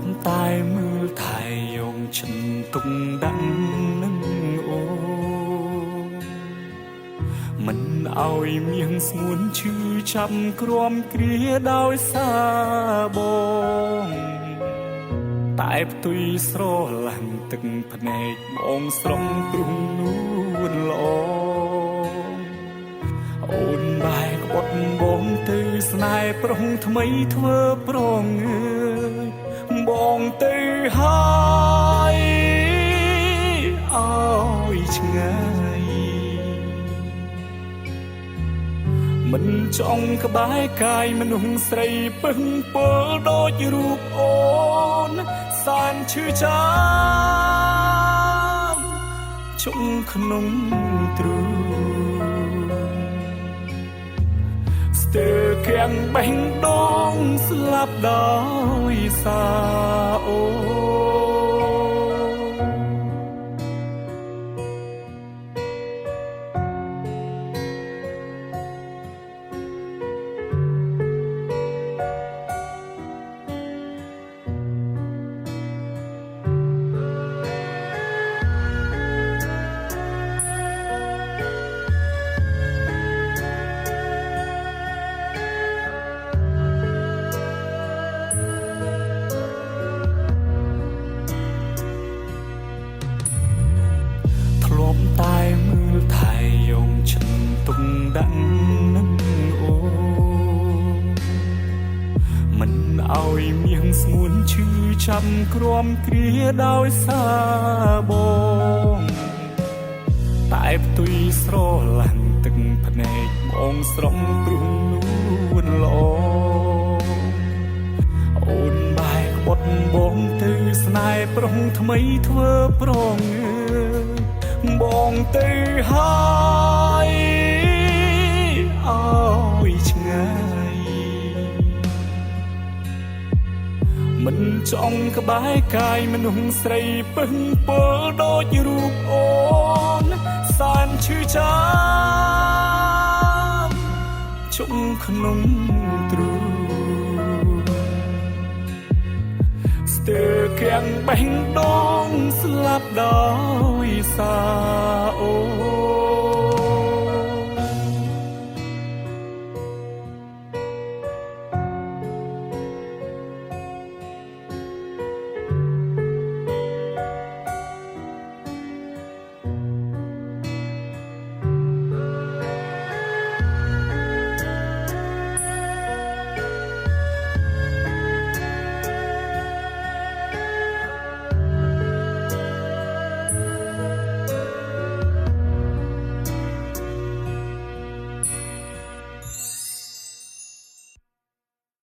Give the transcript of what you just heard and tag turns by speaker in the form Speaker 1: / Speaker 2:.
Speaker 1: មតែមើលថែយងឈិនទុកដឹងនឹងអូមិនឲ្យមៀងស្ងួនឈឺចាប់ក្រំគ្រាដោយសារបងតែផ្ទុយស្រឡាញ់ទឹកភ្នែកបងស្រងព្រំនួនល្អអូនបែកក្បត់បងទៅស្នេហ៍ប្រុងថ្មីធ្វើប្រងើបងទៅហើយអើយឆ្ងាយមិនចង់ក្បែរកាយមនុស្សស្រីពឹងពលដូចរូបអូនសានឈឺចាំជុំក្នុងទ្រូងស្ទើរគាំងបេះដូងស្លាប់ដោយសារអូតែមើលថែយងឈិនទុកដឹងនឹងអូមិនឲ្យមៀងស្ងួនឈឺចាំក្រំគ្រាដោយសារបងតែផ្ទុយស្រឡាញ់ទឹកភ្នែកបងស្រងព្រំនួនល្អអូនបែកក្បត់បងទៅស្នេហ៍ប្រុងថ្មីធ្វើប្រងើបងទៅហើយអើយឆ្ងាយមិនចង់ក្បែរកាយមនុស្សស្រីពឹងពលដូចរូបអូនសានឈឺចាំជុំក្នុងទ្រូងស្ទើរគាំងបេះដូងស្លាប់ដោយសារអូ